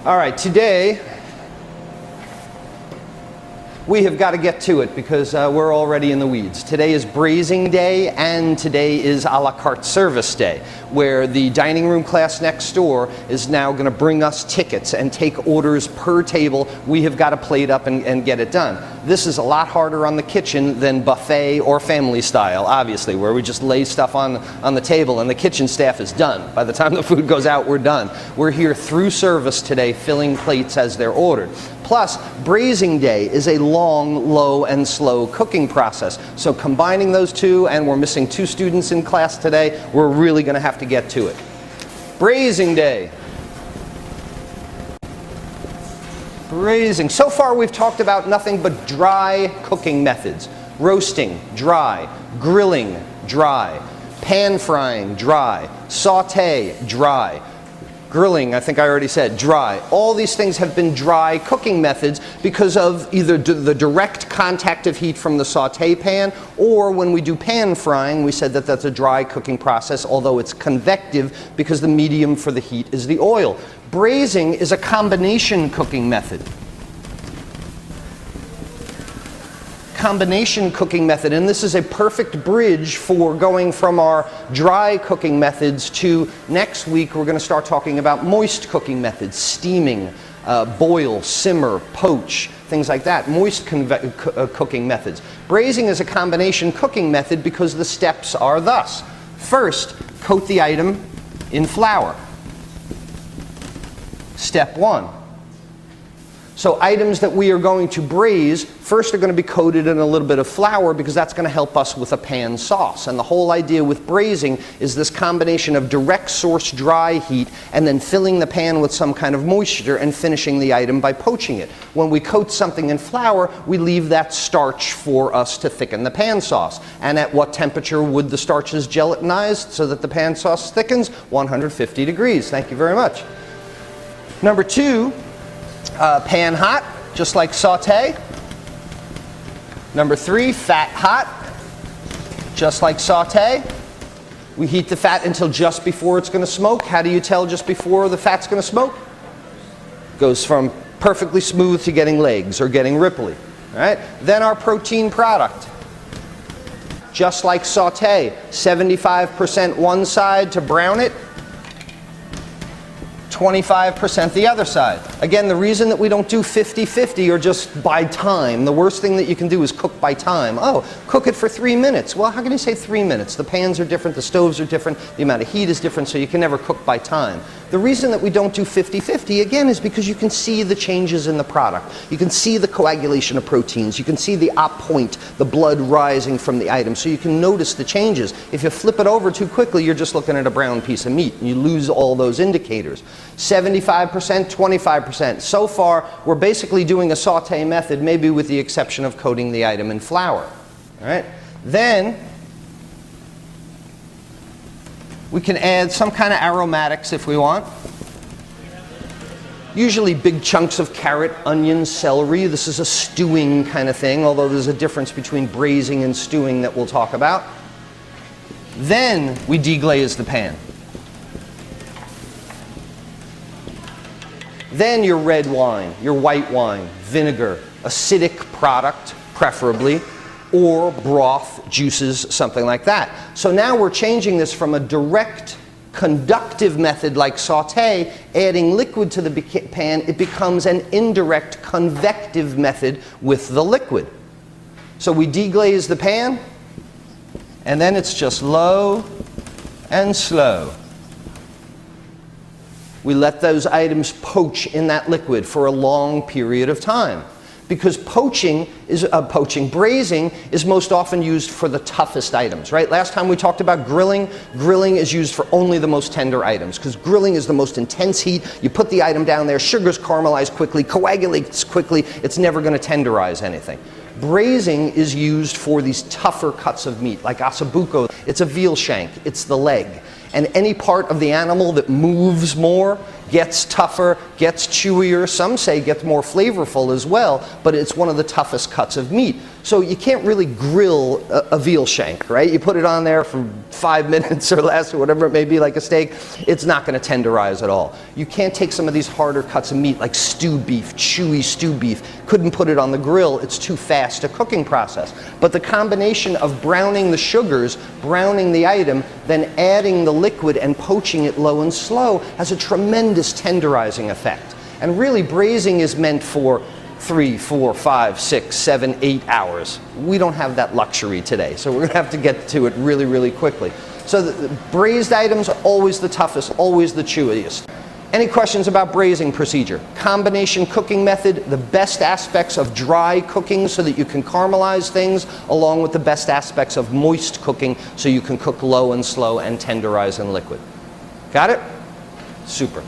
All right, today we have got to get to it because we're already in the weeds. Today is braising day and today is a la carte service day, where the dining room class next door is now going to bring us tickets and take orders per table. We have got to plate up and get it done. This is a lot harder on the kitchen than buffet or family style, obviously, where we just lay stuff on the table and the kitchen staff is done. By the time the food goes out, we're done. We're here through service today, filling plates as they're ordered. Plus, braising day is a long, low, and slow cooking process. So combining those two, and we're missing 2 students in class today, we're really going to have to get to it. Braising day. Braising. So far we've talked about nothing but dry cooking methods. Roasting, dry. Grilling, dry. Pan frying, dry. Saute, dry. Grilling, I think I already said, dry. All these things have been dry cooking methods because of either the direct contact of heat from the saute pan, or when we do pan frying, we said that that's a dry cooking process, although it's convective because the medium for the heat is the oil. Braising is a combination cooking method. Combination cooking method, and this is a perfect bridge for going from our dry cooking methods to next week we're going to start talking about moist cooking methods, steaming, boil, simmer, poach, things like that, moist cooking methods. Braising is a combination cooking method because the steps are thus. First, coat the item in flour. Step 1. So items that we are going to braise first are going to be coated in a little bit of flour because that's going to help us with a pan sauce. And the whole idea with braising is this combination of direct source dry heat and then filling the pan with some kind of moisture and finishing the item by poaching it. When we coat something in flour, we leave that starch for us to thicken the pan sauce. And at what temperature would the starches gelatinize so that the pan sauce thickens? 150 degrees. Thank you very much. Number 2. Pan hot, just like saute. Number 3, fat hot, just like saute. We heat the fat until just before it's going to smoke. How do you tell just before the fat's going to smoke? Goes from perfectly smooth to getting legs or getting ripply. All right? Then our protein product. Just like saute, 75% one side to brown it, 25% the other side. Again, the reason that we don't do 50-50 or just by time, the worst thing that you can do is cook by time. Oh, cook it for 3 minutes. Well, how can you say 3 minutes? The pans are different, the stoves are different, the amount of heat is different, so you can never cook by time. The reason that we don't do 50-50, again, is because you can see the changes in the product. You can see the coagulation of proteins. You can see the op point, the blood rising from the item, so you can notice the changes. If you flip it over too quickly, you're just looking at a brown piece of meat, and you lose all those indicators. 75%, 25%. So far, we're basically doing a saute method, maybe with the exception of coating the item in flour. All right? Then, we can add some kind of aromatics if we want. Usually big chunks of carrot, onion, celery. This is a stewing kind of thing, although there's a difference between braising and stewing that we'll talk about. Then we deglaze the pan. Then your red wine, your white wine, vinegar, acidic product, preferably, or broth, juices, something like that. So now we're changing this from a direct conductive method like saute, adding liquid to the pan, it becomes an indirect convective method with the liquid. So we deglaze the pan, and then it's just low and slow. We let those items poach in that liquid for a long period of time. Because braising is most often used for the toughest items, right? Last time we talked about grilling. Grilling is used for only the most tender items because grilling is the most intense heat. You put the item down there, sugars caramelize quickly, coagulates quickly. It's never going to tenderize anything. Braising is used for these tougher cuts of meat, like ossobuco. It's a veal shank. It's the leg. And any part of the animal that moves more gets tougher, gets chewier, some say gets more flavorful as well, but it's one of the toughest cuts of meat. So you can't really grill a veal shank, right? You put it on there for 5 minutes or less, or whatever it may be, like a steak, it's not going to tenderize at all. You can't take some of these harder cuts of meat, like stewed beef, chewy stewed beef, couldn't put it on the grill, it's too fast a cooking process. But the combination of browning the sugars, browning the item, then adding the liquid and poaching it low and slow has a tremendous tenderizing effect. And really, braising is meant for 3, 4, 5, 6, 7, 8 hours. We don't have that luxury today, so we're going to have to get to it really, really quickly. So the braised items are always the toughest, always the chewiest. Any questions about braising procedure? Combination cooking method, the best aspects of dry cooking so that you can caramelize things, along with the best aspects of moist cooking so you can cook low and slow and tenderize in liquid. Got it? Super.